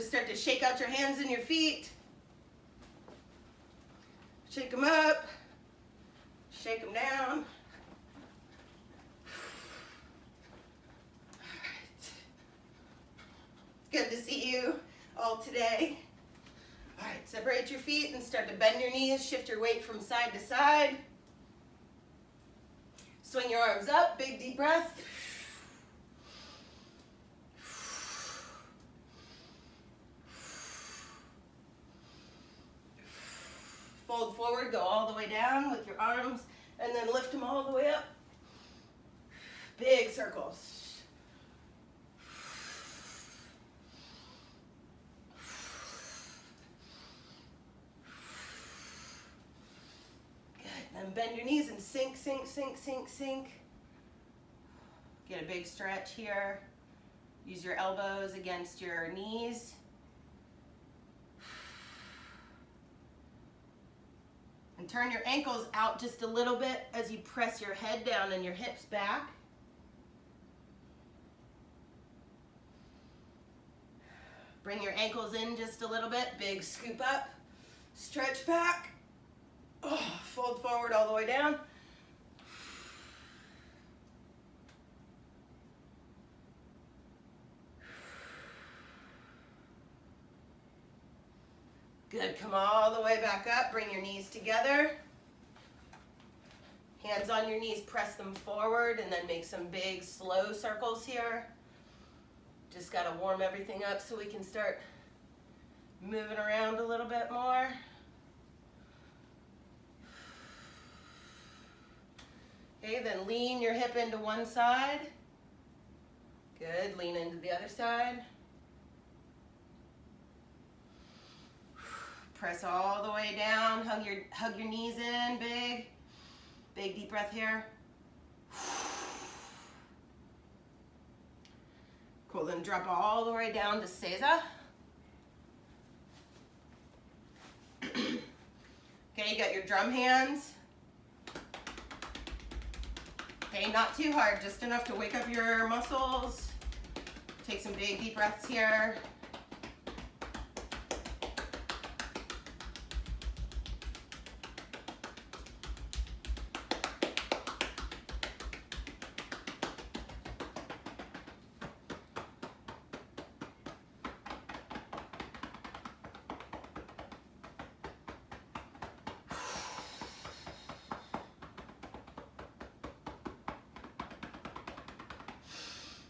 Just start to shake out your hands and your feet. Shake them up. Shake them down. Good to see you all today. All right, separate your feet and start to bend your knees. Shift your weight from side to side. Swing your arms up, big deep breath. Fold forward, go all the way down with your arms, and then lift them all the way up. Big circles. And bend your knees and sink, sink, sink, sink, sink. Get a big stretch here. Use your elbows against your knees. And turn your ankles out just a little bit as you press your head down and your hips back. Bring your ankles in just a little bit. Big scoop up. Stretch back. Oh, fold forward all the way down. Good, come all the way back up. Bring your knees together. Hands on your knees, press them forward, and then make some big slow circles here. Just got to warm everything up so we can start moving around a little bit more. Okay, then lean your hip into one side. Good, lean into the other side. Press all the way down, hug your knees in, big deep breath here. Cool, then drop all the way down to Seiza. Okay, you got your drum hands. Okay, not too hard, just enough to wake up your muscles. Take some big deep breaths here.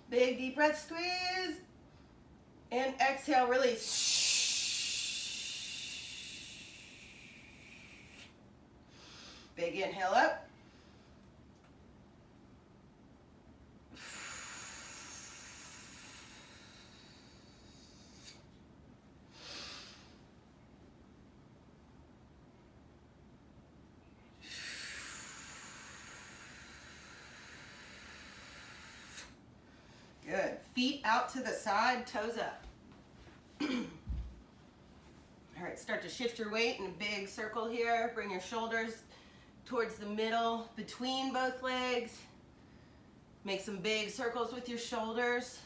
Big deep breath, squeeze, and exhale, release. Big inhale up. Good. Feet out to the side, toes up. All right, start to shift your weight in a big circle here. Bring your shoulders towards the middle between both legs. Make some big circles with your shoulders.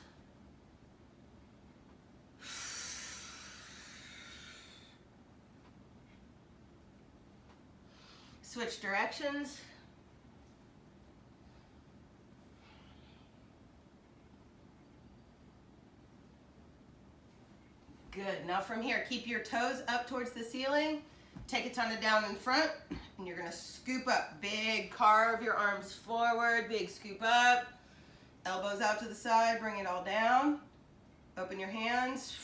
Switch directions. Good, now from here, keep your toes up towards the ceiling. Take a ton of down in front, and you're gonna scoop up. Big, carve your arms forward, big scoop up. Elbows out to the side, bring it all down. Open your hands.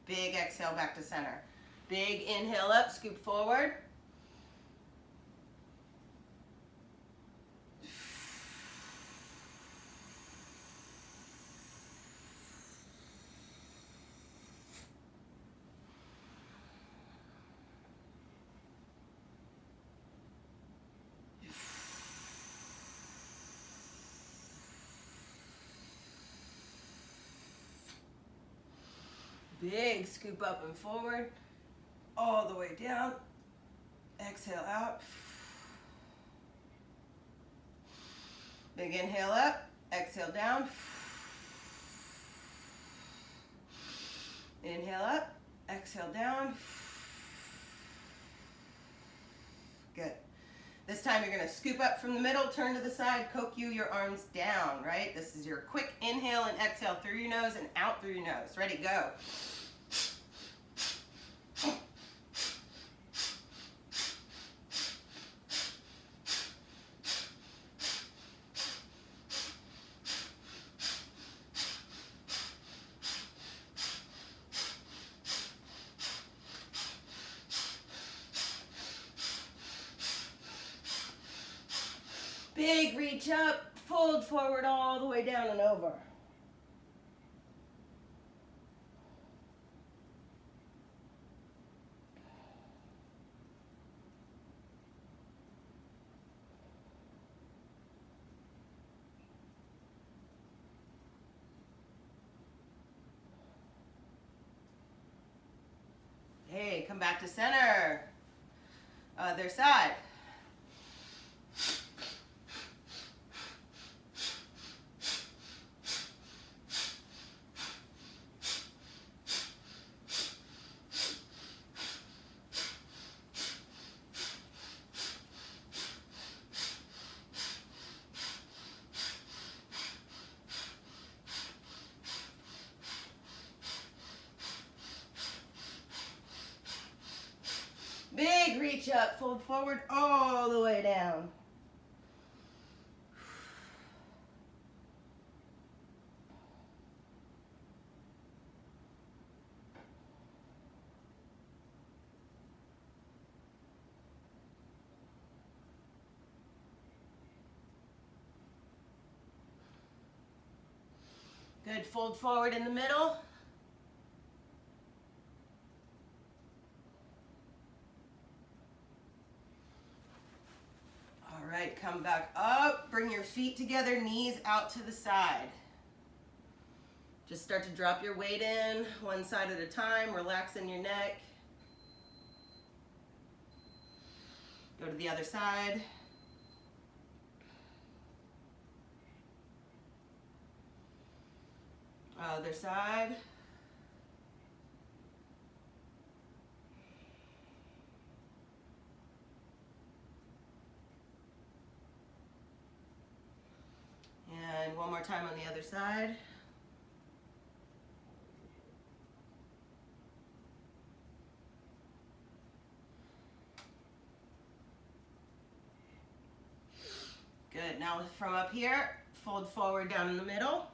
Big exhale back to center. Big inhale up, scoop forward. Big scoop up and forward, all the way down. Exhale out. Big inhale up, exhale down. Inhale up, exhale down. Good. This time you're gonna scoop up from the middle, turn to the side, kokyu your arms down, right? This is your quick inhale and exhale through your nose and out through your nose. Ready, go. Big reach up, fold forward all the way down and over. Hey, come back to center. Other side. Big reach up, fold forward all the way down. Good, fold forward in the middle. All right, come back up, bring your feet together, knees out to the side. Just start to drop your weight in, one side at a time, relax in your neck. Go to the other side. Other side. And one more time on the other side. Good, now from up here, fold forward down in the middle.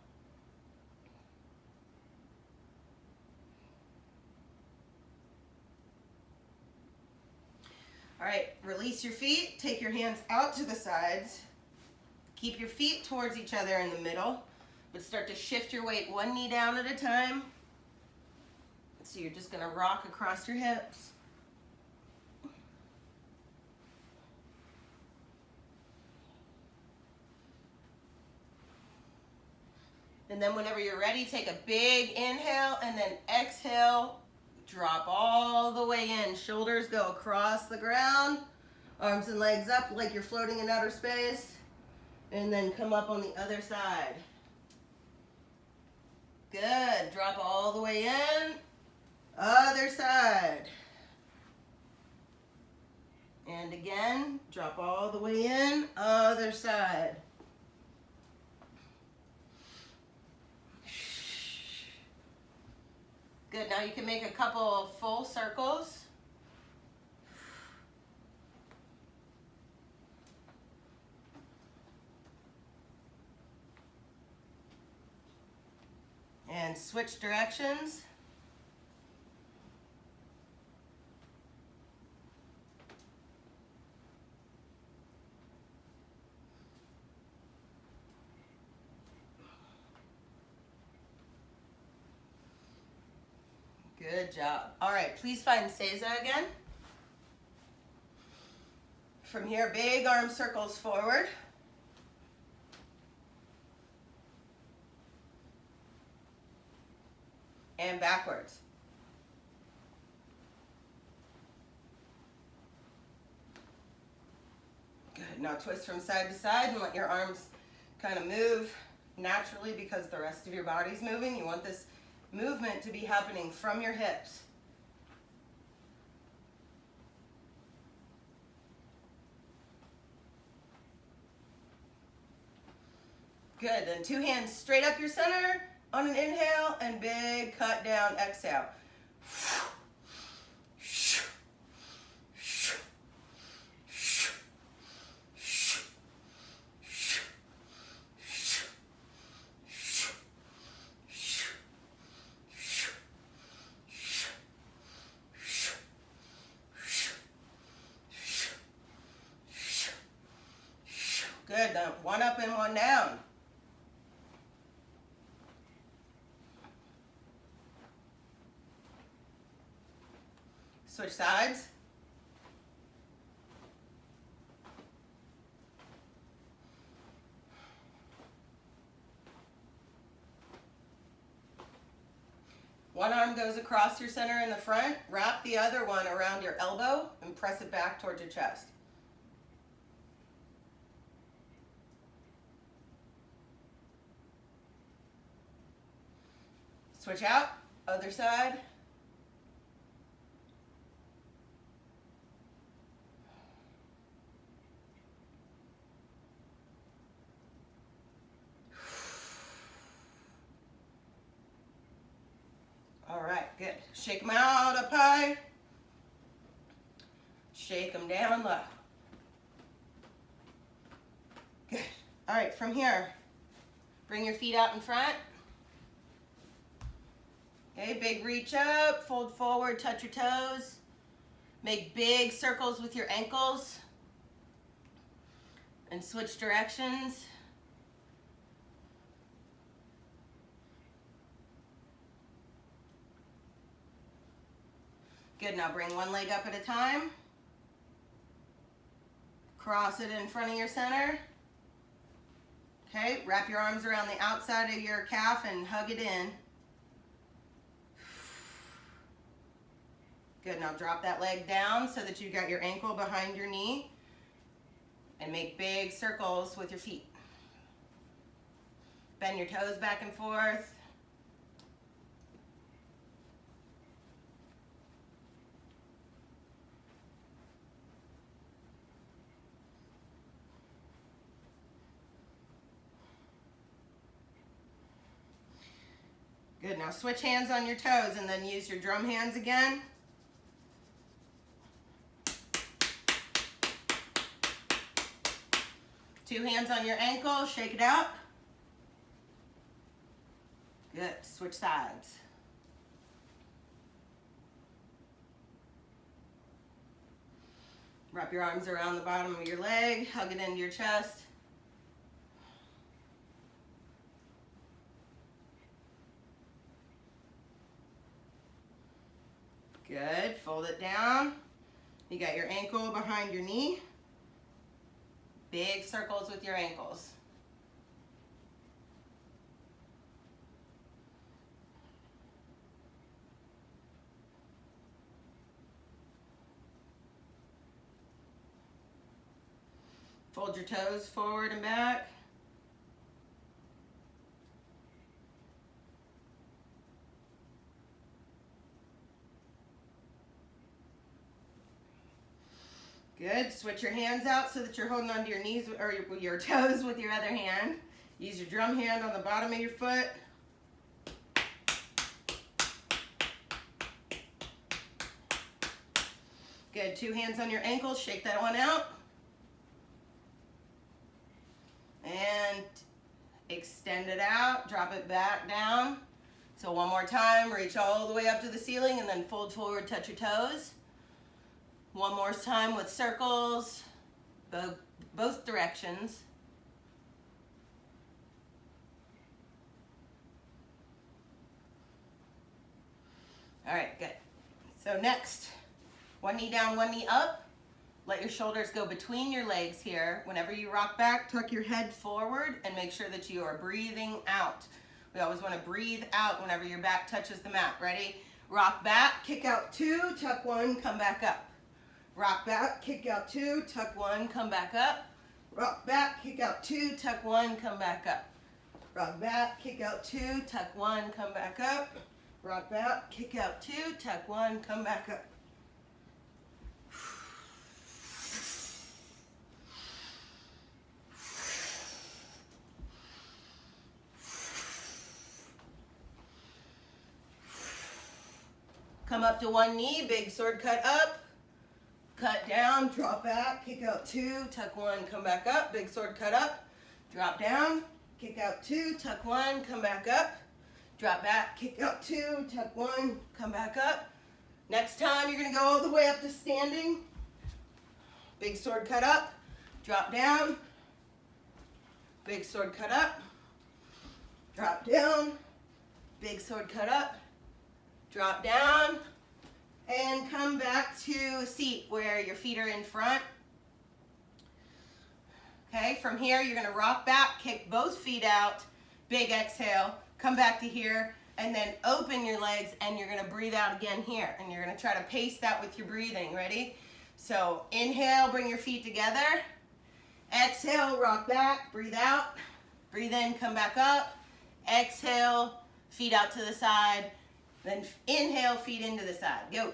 All right, release your feet, take your hands out to the sides. Keep your feet towards each other in the middle, but start to shift your weight one knee down at a time. So you're just gonna rock across your hips. And then whenever you're ready, take a big inhale and then exhale. Drop all the way in. Shoulders go across the ground. Arms and legs up like you're floating in outer space. And then come up on the other side. Good. Drop all the way in. Other side. And again, drop all the way in. Other side. Good, now you can make a couple of full circles. And switch directions. Good job. All right, please find Seiza again. From here, big arm circles forward. And backwards. Good, now twist from side to side and let your arms kind of move naturally because the rest of your body's moving. You want this movement to be happening from your hips. Good, then 2 hands straight up your center on an inhale and big cut down exhale. Good, then 1 up and 1 down. Switch sides. One arm goes across your center in the front. Wrap the other one around your elbow and press it back towards your chest. Switch out, other side. All right, good. Shake them out up high. Shake them down low. Good. All right, from here, bring your feet out in front. Okay, big reach up, fold forward, touch your toes. Make big circles with your ankles. And switch directions. Good, now bring one leg up at a time. Cross it in front of your center. Okay, wrap your arms around the outside of your calf and hug it in. Good, now drop that leg down so that you got your ankle behind your knee. And make big circles with your feet. Bend your toes back and forth. Good, now switch hands on your toes and then use your drum hands again. Two hands on your ankle, shake it out. Good, switch sides. Wrap your arms around the bottom of your leg, hug it into your chest. Good, fold it down. You got your ankle behind your knee. Big circles with your ankles. Fold your toes forward and back. Good. Switch your hands out so that you're holding onto your knees or your toes with your other hand. Use your drum hand on the bottom of your foot. Good. Two hands on your ankles. Shake that one out. And extend it out. Drop it back down. So one more time. Reach all the way up to the ceiling and then fold forward, touch your toes. One more time with circles, both directions. All right, good. So next, one knee down, one knee up. Let your shoulders go between your legs here. Whenever you rock back, tuck your head forward and make sure that you are breathing out. We always want to breathe out whenever your back touches the mat. Ready? Rock back, kick out 2, tuck 1, come back up. Rock back, kick out 2, tuck 1, come back up. Rock back, kick out 2, tuck 1, come back up. Rock back, kick out 2, tuck 1, come back up. Rock back, kick out 2, tuck 1, come back up. Come up to one knee, big sword cut up, cut down, drop back, kick out 2, tuck 1, come back up, big sword cut up, drop down, kick out 2, tuck 1, come back up, drop back, kick out 2, tuck 1, come back up. Next time you're gonna go all the way up to standing, big sword cut up, drop down, big sword cut up, drop down, big sword cut up, drop down, and come back to a seat where your feet are in front. Okay, from here you're gonna rock back, kick both feet out, big exhale, come back to here, and then open your legs and you're gonna breathe out again here. And you're gonna try to pace that with your breathing, ready? So inhale, bring your feet together. Exhale, rock back, breathe out. Breathe in, come back up. Exhale, feet out to the side. Then inhale, feet into the side. Go.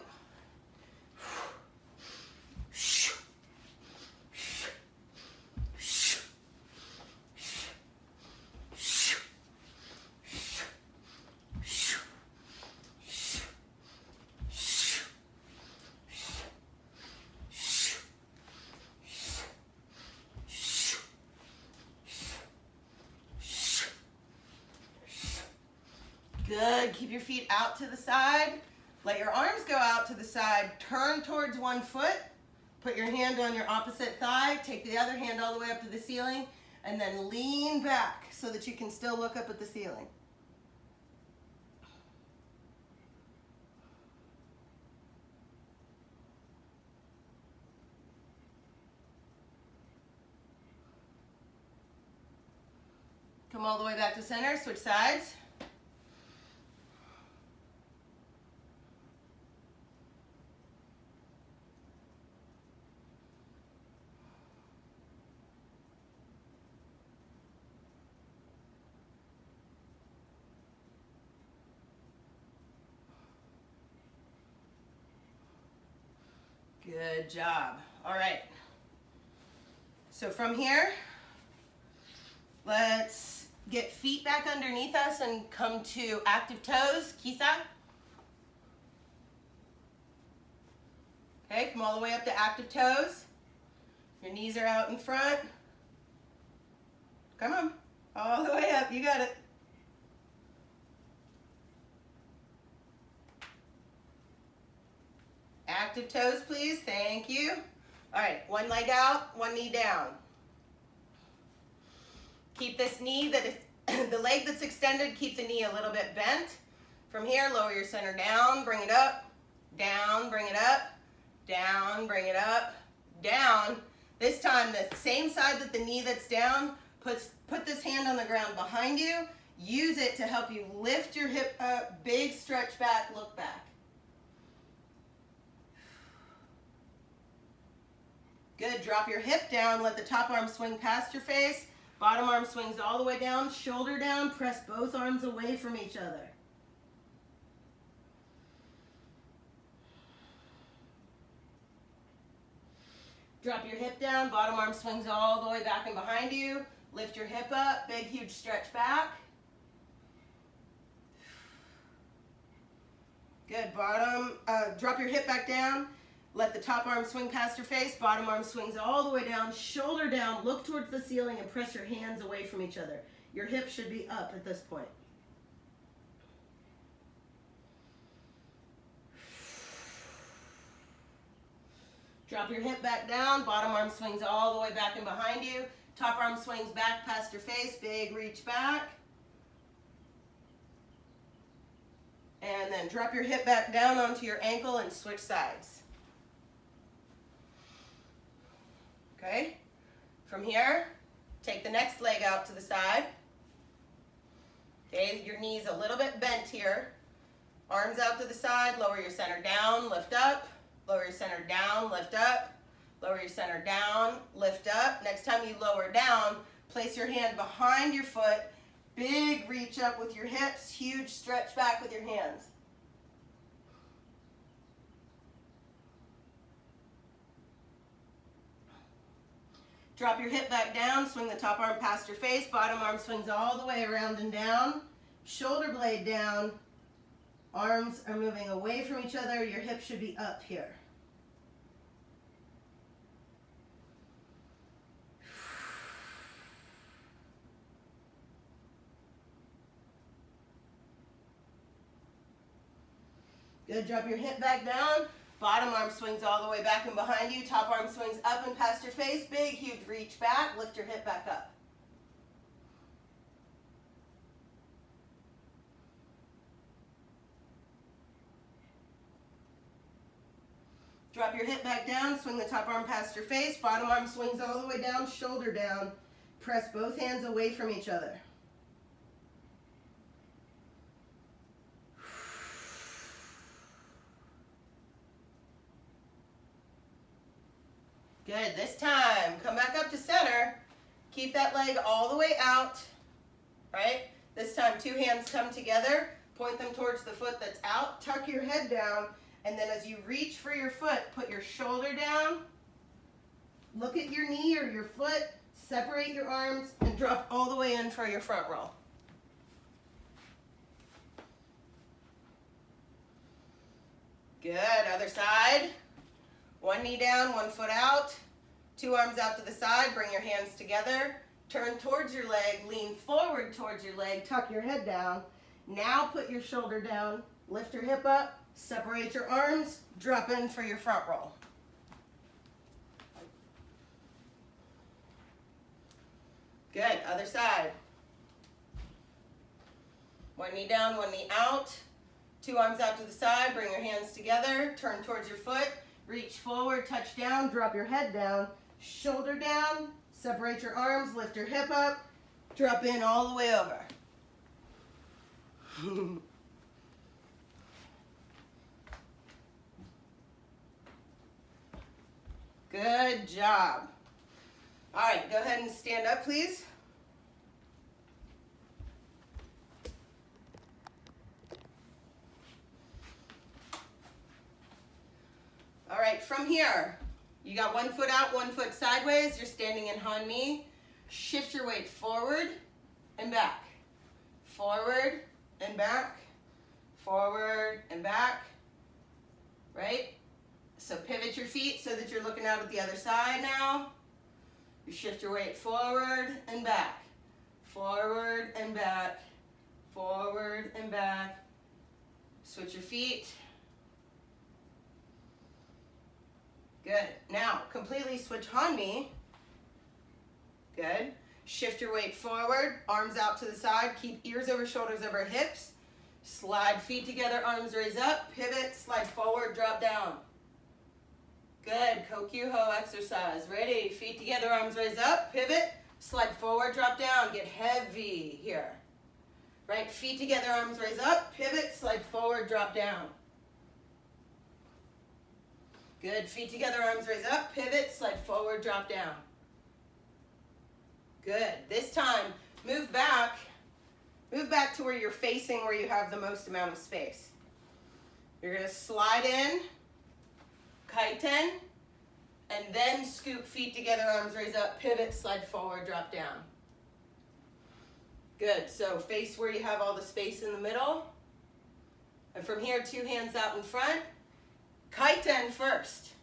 Good, keep your feet out to the side. Let your arms go out to the side. Turn towards one foot. Put your hand on your opposite thigh. Take the other hand all the way up to the ceiling. And then lean back so that you can still look up at the ceiling. Come all the way back to center. Switch sides. Good job. All right. So from here, let's get feet back underneath us and come to active toes, kisa. Okay, come all the way up to active toes. Your knees are out in front. Come on, all the way up, you got it. Active toes, please, thank you. All right, one leg out, one knee down. Keep this knee, the leg that's extended, keep the knee a little bit bent. From here, lower your center down, bring it up, down, bring it up, down, bring it up, down. This time, the same side that the knee that's down, put this hand on the ground behind you. Use it to help you lift your hip up, big stretch back, look back. Good, drop your hip down, let the top arm swing past your face, bottom arm swings all the way down, shoulder down, press both arms away from each other. Drop your hip down, bottom arm swings all the way back and behind you, lift your hip up, big huge stretch back. Good, drop your hip back down. Let the top arm swing past your face, bottom arm swings all the way down, shoulder down, look towards the ceiling and press your hands away from each other. Your hips should be up at this point. Drop your hip back down, bottom arm swings all the way back and behind you, top arm swings back past your face, big reach back. And then drop your hip back down onto your ankle and switch sides. Okay, from here, take the next leg out to the side. Okay, your knees a little bit bent here. Arms out to the side, lower your center down, lift up. Lower your center down, lift up. Lower your center down, lift up. Next time you lower down, place your hand behind your foot. Big reach up with your hips, huge stretch back with your hands. Drop your hip back down, swing the top arm past your face, bottom arm swings all the way around and down, shoulder blade down, arms are moving away from each other, your hips should be up here. Good, drop your hip back down, bottom arm swings all the way back and behind you, top arm swings up and past your face, big, huge reach back, lift your hip back up. Drop your hip back down, swing the top arm past your face, bottom arm swings all the way down, shoulder down, press both hands away from each other. Good, this time, come back up to center. Keep that leg all the way out, right? This time, two hands come together, point them towards the foot that's out, tuck your head down, and then as you reach for your foot, put your shoulder down, look at your knee or your foot, separate your arms, and drop all the way in for your front roll. Good, other side. One knee down, one foot out, two arms out to the side, bring your hands together, turn towards your leg, lean forward towards your leg, tuck your head down. Now put your shoulder down, lift your hip up, separate your arms, drop in for your front roll. Good, other side. One knee down, one knee out, two arms out to the side, bring your hands together, turn towards your foot, reach forward, touch down, drop your head down, shoulder down, separate your arms, lift your hip up, drop in all the way over. Good job. All right, go ahead and stand up, please. All right, from here, you got one foot out, one foot sideways. You're standing in hanmi. Shift your weight forward and back. Forward and back. Forward and back. Right? So pivot your feet so that you're looking out at the other side now. You shift your weight forward and back. Forward and back. Forward and back. Switch your feet. Good. Now, completely switch hanmi. Good. Shift your weight forward, arms out to the side. Keep ears over shoulders over hips. Slide feet together, arms raise up. Pivot, slide forward, drop down. Good. Kokyuho exercise. Ready? Feet together, arms raise up. Pivot, slide forward, drop down. Get heavy here. Right? Feet together, arms raise up. Pivot, slide forward, drop down. Good. Feet together, arms raise up. Pivot, slide forward, drop down. Good. This time, move back. Move back to where you're facing, where you have the most amount of space. You're going to slide in, kaiten, and then scoop feet together, arms raise up, pivot, slide forward, drop down. Good. So face where you have all the space in the middle. And from here, two hands out in front. Kaiten first.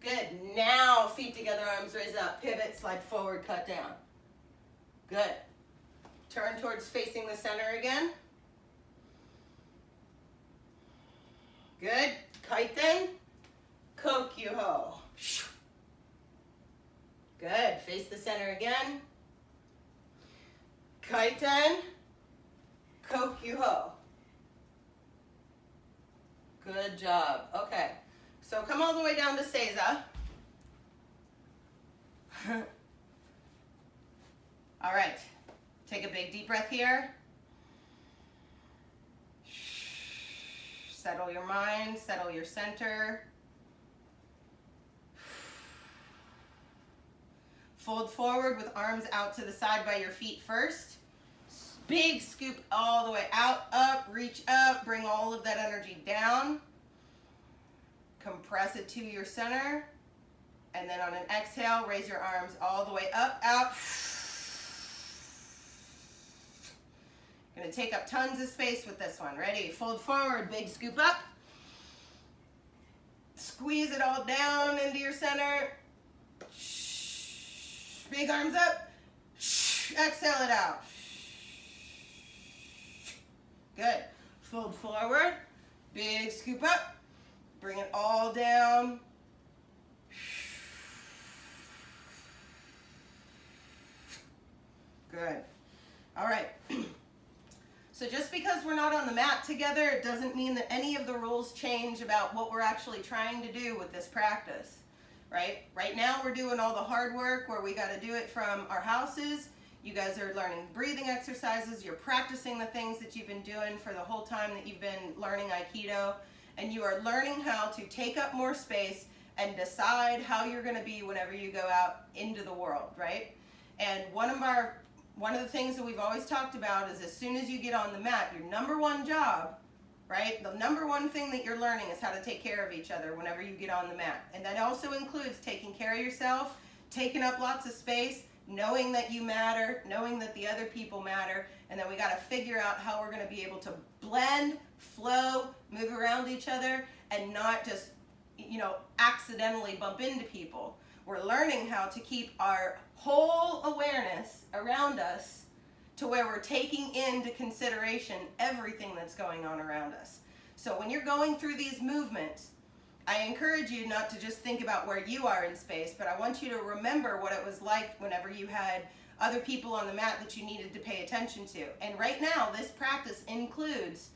Good. Now feet together, arms raise up, pivot, slide forward, cut down. Good. Turn towards facing the center again. Good. Kaiten, kokyuho. Good. Face the center again. Kaiten, kokyuho. Good job. Okay. So come all the way down to seiza. All right. Take a big deep breath here. Settle your mind, settle your center. Fold forward with arms out to the side by your feet first. Big scoop all the way out, up, reach up, bring all of that energy down. Compress it to your center. And then on an exhale, raise your arms all the way up, out. Gonna take up tons of space with this one. Ready? Fold forward, big scoop up. Squeeze it all down into your center. Big arms up. Exhale it out. Good. Fold forward, big scoop up. Bring it all down. Good. All right. So just because we're not on the mat together, it doesn't mean that any of the rules change about what we're actually trying to do with this practice, right? Right now we're doing all the hard work where we got to do it from our houses. You guys are learning breathing exercises. You're practicing the things that you've been doing for the whole time that you've been learning Aikido. And you are learning how to take up more space and decide how you're going to be whenever you go out into the world, right? And one of the things that we've always talked about is as soon as you get on the mat, your number one job, right? The number one thing that you're learning is how to take care of each other whenever you get on the mat. And that also includes taking care of yourself, taking up lots of space, knowing that you matter, knowing that the other people matter, and then we got to figure out how we're going to be able to blend, flow, move around each other, and not just, accidentally bump into people. We're learning how to keep our whole awareness around us to where we're taking into consideration everything that's going on around us. So when you're going through these movements, I encourage you not to just think about where you are in space, but I want you to remember what it was like whenever you had other people on the mat that you needed to pay attention to. And right now, this practice includes,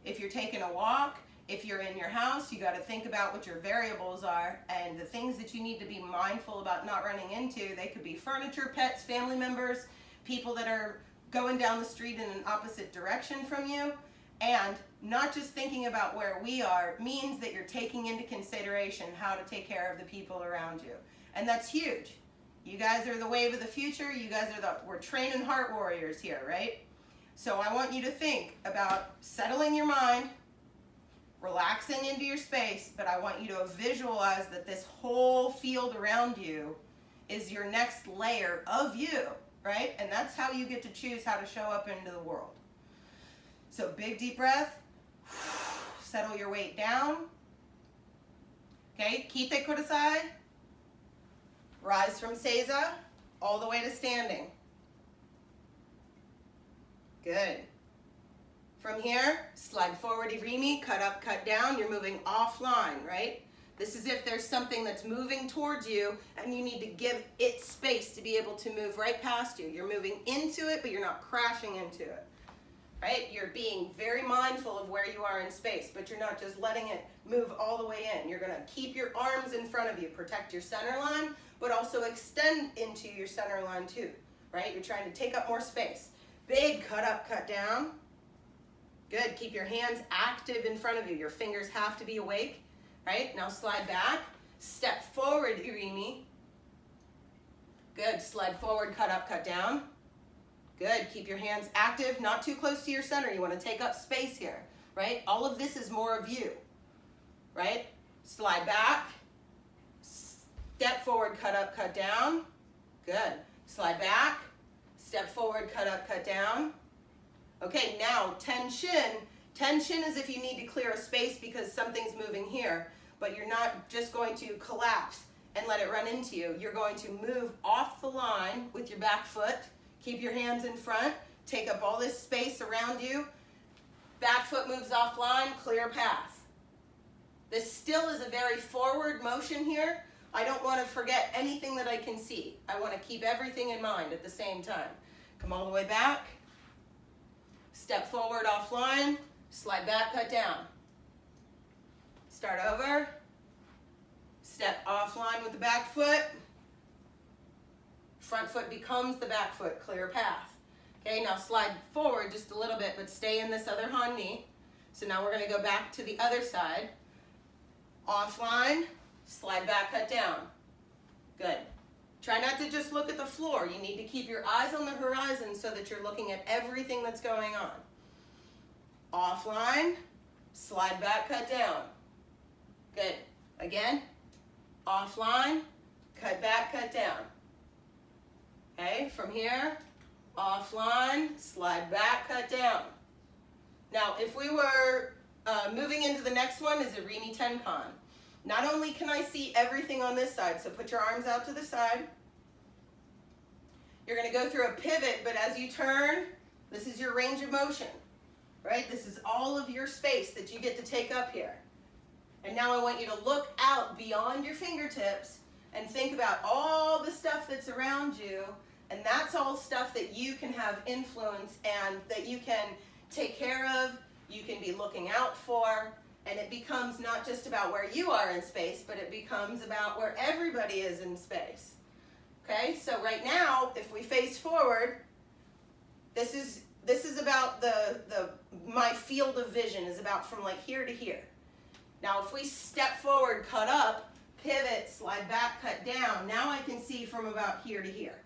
if you're taking a walk, if you're in your house, you got to think about what your variables are and the things that you need to be mindful about not running into. They could be furniture, pets, family members, people that are going down the street in an opposite direction from you. And not just thinking about where we are means that you're taking into consideration how to take care of the people around you. And that's huge. You guys are the wave of the future. You guys are we're training heart warriors here, right? So I want you to think about settling your mind, relaxing into your space, but I want you to visualize that this whole field around you is your next layer of you, right? And that's how you get to choose how to show up into the world. So big deep breath, settle your weight down. Okay, kite kudasai, rise from seiza, all the way to standing. Good. From here, slide forward irimi, cut up, cut down. You're moving offline, right? This is if there's something that's moving towards you and you need to give it space to be able to move right past you. You're moving into it, but you're not crashing into it, right? You're being very mindful of where you are in space, but you're not just letting it move all the way in. You're going to keep your arms in front of you, protect your center line, but also extend into your center line too, right? You're trying to take up more space. Big cut up, cut down. Good. Keep your hands active in front of you. Your fingers have to be awake, right? Now slide back. Step forward, irimi. Good. Slide forward, cut up, cut down. Good. Keep your hands active, not too close to your center. You want to take up space here, right? All of this is more of you, right? Slide back. Step forward, cut up, cut down. Good. Slide back. Step forward, cut up, cut down. Okay, now tenshin. Tenshin is if you need to clear a space because something's moving here, but you're not just going to collapse and let it run into you. You're going to move off the line with your back foot. Keep your hands in front. Take up all this space around you. Back foot moves offline, clear path. This still is a very forward motion here. I don't want to forget anything that I can see. I want to keep everything in mind at the same time. Come all the way back. Step forward offline, slide back, cut down. Start over. Step offline with the back foot. Front foot becomes the back foot, clear path. Okay, now slide forward just a little bit, but stay in this other han knee. So now we're going to go back to the other side. Offline, slide back, cut down. Good. Try not to just look at the floor. You need to keep your eyes on the horizon so that you're looking at everything that's going on. Offline, slide back, cut down. Good. Again, offline, cut back, cut down. Okay, from here, offline, slide back, cut down. Now, if we were moving into the next one is a Rimi Tenkan. Not only can I see everything on this side, so put your arms out to the side. You're going to go through a pivot, but as you turn, this is your range of motion, right? This is all of your space that you get to take up here. And now I want you to look out beyond your fingertips and think about all the stuff that's around you, and that's all stuff that you can have influence and that you can take care of, you can be looking out for, and it becomes not just about where you are in space, but it becomes about where everybody is in space. Okay, so right now, if we face forward, this is about my field of vision is about from like here to here. Now if we step forward, cut up, pivot, slide back, cut down, now I can see from about here to here.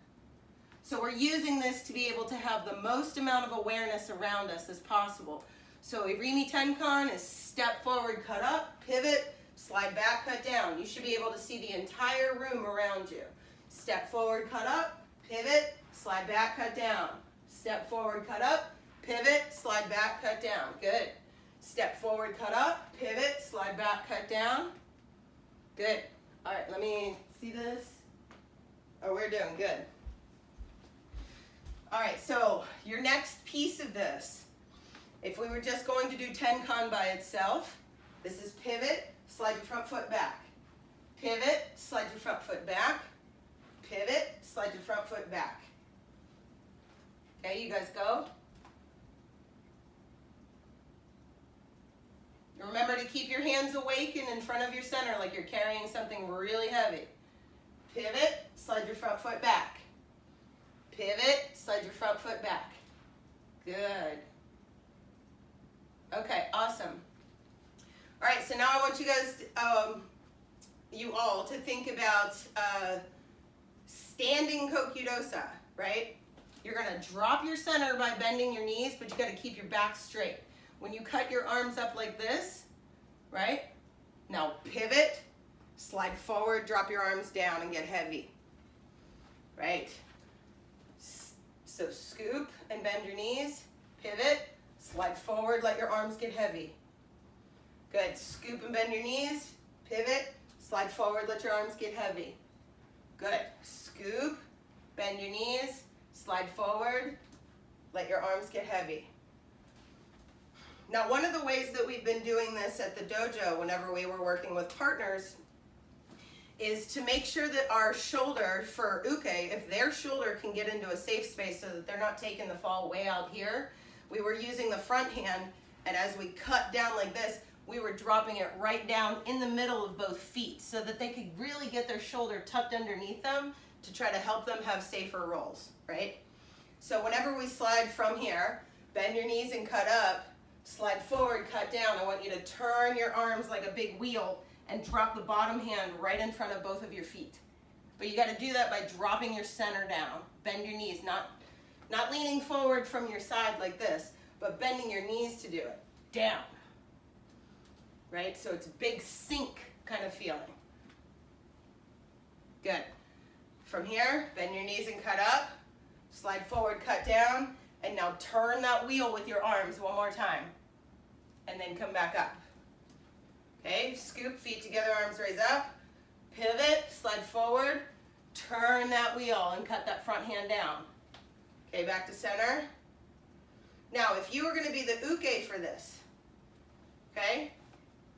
So we're using this to be able to have the most amount of awareness around us as possible. So a Rimi Tenkan is step forward, cut up, pivot, slide back, cut down. You should be able to see the entire room around you. Step forward, cut up, pivot, slide back, cut down. Step forward, cut up, pivot, slide back, cut down. Good. Step forward, cut up, pivot, slide back, cut down. Good. All right, let me see this. Oh, we're doing good. All right, so your next piece of this, if we were just going to do Tenkan by itself, this is pivot, slide your front foot back. Pivot, slide your front foot back. Pivot, slide your front foot back. Okay, you guys go. Remember to keep your hands awake and in front of your center like you're carrying something really heavy. Pivot, slide your front foot back. Pivot, slide your front foot back. Good. Okay, awesome. All right, so now I want you guys, you all, to think about standing kokudosa, right? You're going to drop your center by bending your knees, but you got to keep your back straight. When you cut your arms up like this, right? Now pivot, slide forward, drop your arms down and get heavy, right? So scoop and bend your knees, pivot, slide forward, let your arms get heavy. Good, scoop and bend your knees, pivot, slide forward, let your arms get heavy. Good, scoop, bend your knees, slide forward, let your arms get heavy. Now, one of the ways that we've been doing this at the dojo whenever we were working with partners is to make sure that our shoulder for uke, if their shoulder can get into a safe space so that they're not taking the fall way out here, we were using the front hand, and as we cut down like this, we were dropping it right down in the middle of both feet so that they could really get their shoulder tucked underneath them to try to help them have safer rolls, right? So whenever we slide from here, bend your knees and cut up, slide forward, cut down. I want you to turn your arms like a big wheel and drop the bottom hand right in front of both of your feet. But you got to do that by dropping your center down. Bend your knees, not leaning forward from your side like this, but bending your knees to do it. Down. Right? So it's a big sink kind of feeling. Good. From here, bend your knees and cut up. Slide forward, cut down. And now turn that wheel with your arms one more time. And then come back up. Okay, scoop, feet together, arms raise up. Pivot, slide forward. Turn that wheel and cut that front hand down. Okay, back to center. Now, if you were going to be the uke for this, okay,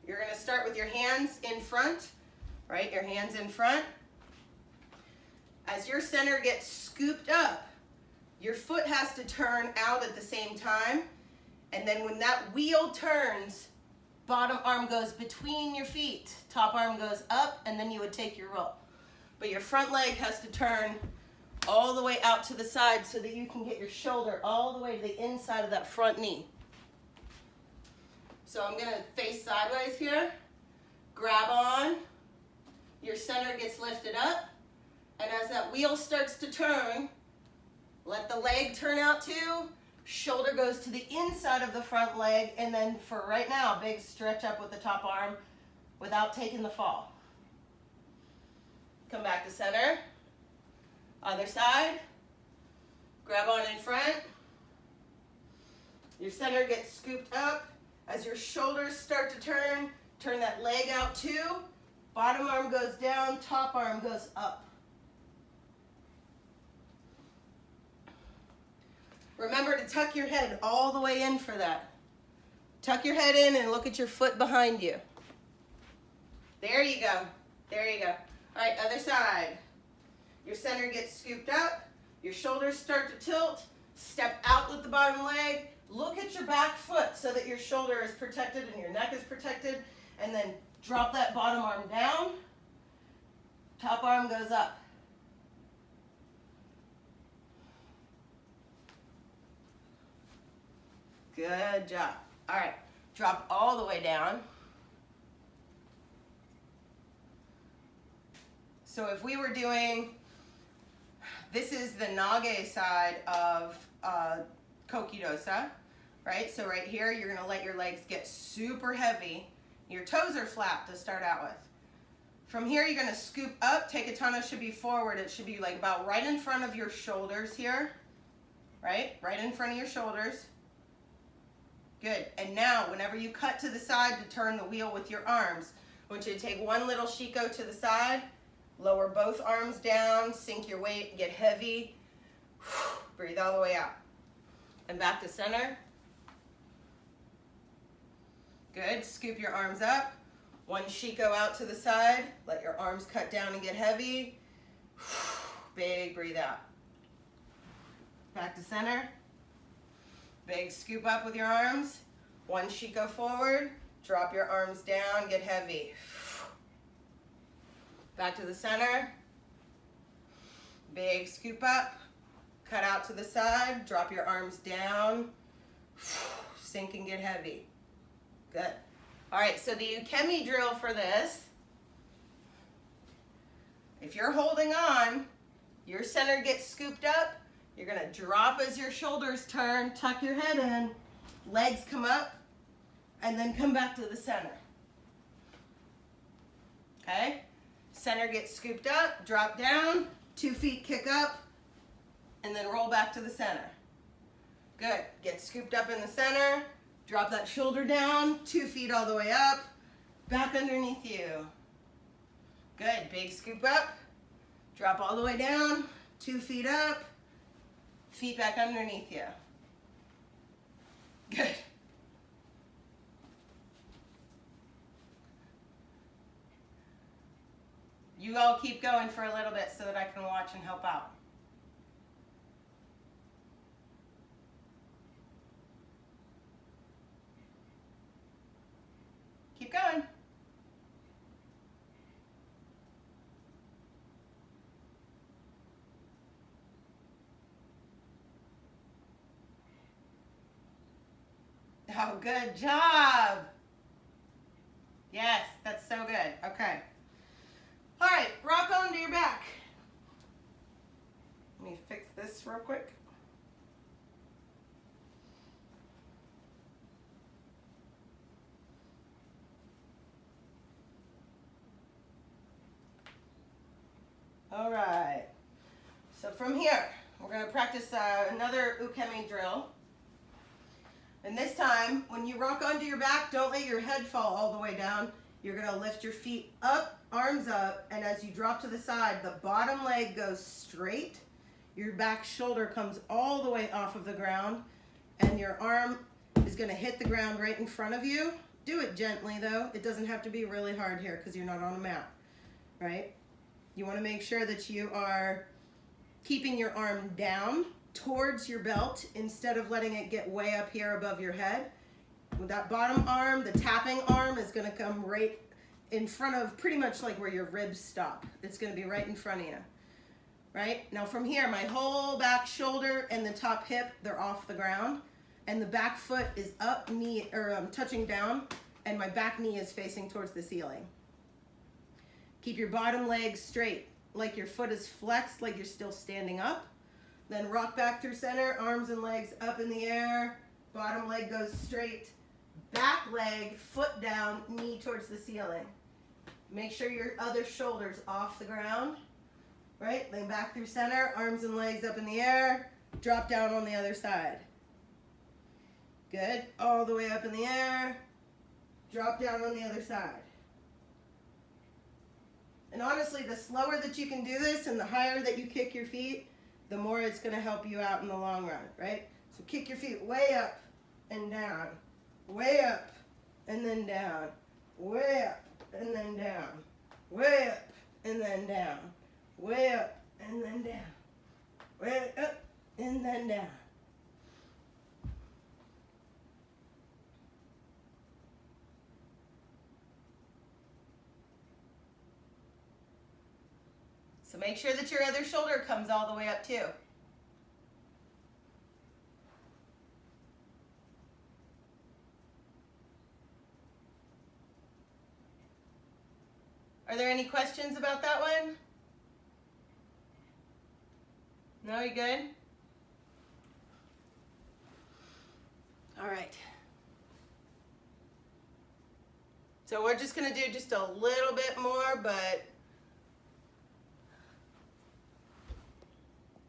you're going to start with your hands in front, right? Your hands in front. As your center gets scooped up, your foot has to turn out at the same time, and then when that wheel turns, bottom arm goes between your feet, top arm goes up, and then you would take your roll. But your front leg has to turn all the way out to the side so that you can get your shoulder all the way to the inside of that front knee. So I'm going to face sideways here, grab on, your center gets lifted up, and as that wheel starts to turn, let the leg turn out too, shoulder goes to the inside of the front leg, and then for right now, big stretch up with the top arm without taking the fall. Come back to center. Other side. Grab on in front. Your center gets scooped up. As your shoulders start to turn, turn that leg out too. Bottom arm goes down, top arm goes up. Remember to tuck your head all the way in for that. Tuck your head in and look at your foot behind you. There you go. There you go. All right, other side. Your center gets scooped up. Your shoulders start to tilt. Step out with the bottom leg. Look at your back foot so that your shoulder is protected and your neck is protected. And then drop that bottom arm down. Top arm goes up. Good job. All right, drop all the way down. So if we were doing, this is the nage side of kokidosa, right? So right here, you're gonna let your legs get super heavy. Your toes are flat to start out with. From here, you're gonna scoop up. Tekatana should be forward. It should be like about right in front of your shoulders here, right? Right in front of your shoulders. Good. And now, whenever you cut to the side to turn the wheel with your arms, I want you to take one little shiko to the side, lower both arms down, sink your weight, get heavy. Breathe all the way out. And back to center. Good. Scoop your arms up. One shiko out to the side. Let your arms cut down and get heavy. Big breathe out. Back to center. Big scoop up with your arms. One shiko forward. Drop your arms down, get heavy. Back to the center. Big scoop up. Cut out to the side. Drop your arms down. Sink and get heavy. Good. All right, so the ukemi drill for this, if you're holding on, your center gets scooped up. You're gonna drop as your shoulders turn, tuck your head in, legs come up, and then come back to the center. Okay? Center gets scooped up, drop down, 2 feet kick up, and then roll back to the center. Good. Get scooped up in the center, drop that shoulder down, 2 feet all the way up, back underneath you. Good. Big scoop up, drop all the way down, 2 feet up, feet back underneath you. Good. You all keep going for a little bit so that I can watch and help out. Keep going. Oh, good job. Yes, that's so good. Okay. All right, rock onto your back. Let me fix this real quick. All right. So from here, we're going to practice another ukemi drill. And this time, when you rock onto your back, don't let your head fall all the way down. You're going to lift your feet up, arms up, and as you drop to the side, the bottom leg goes straight. Your back shoulder comes all the way off of the ground, and your arm is going to hit the ground right in front of you. Do it gently, though. It doesn't have to be really hard here because you're not on a mat, right? You want to make sure that you are keeping your arm down towards your belt instead of letting it get way up here above your head. With that bottom arm, the tapping arm is going to come right in front of pretty much like where your ribs stop. It's going to be right in front of you, right? Now from here, my whole back shoulder and the top hip, they're off the ground, and the back foot is up, knee, or touching down, and my back knee is facing towards the ceiling. Keep your bottom leg straight, like your foot is flexed, like you're still standing up. Then rock back through center, arms and legs up in the air. Bottom leg goes straight. Back leg, foot down, knee towards the ceiling. Make sure your other shoulder's off the ground, right? Lean back through center, arms and legs up in the air, drop down on the other side. Good, all the way up in the air, drop down on the other side. And honestly, the slower that you can do this and the higher that you kick your feet, the more it's going to help you out in the long run, right? So kick your feet way up and down, way up and then down, way up and then down, way up and then down, way up and then down, way up and then down. So make sure that your other shoulder comes all the way up too. Are there any questions about that one? No, you good? All right. So we're just gonna do just a little bit more, but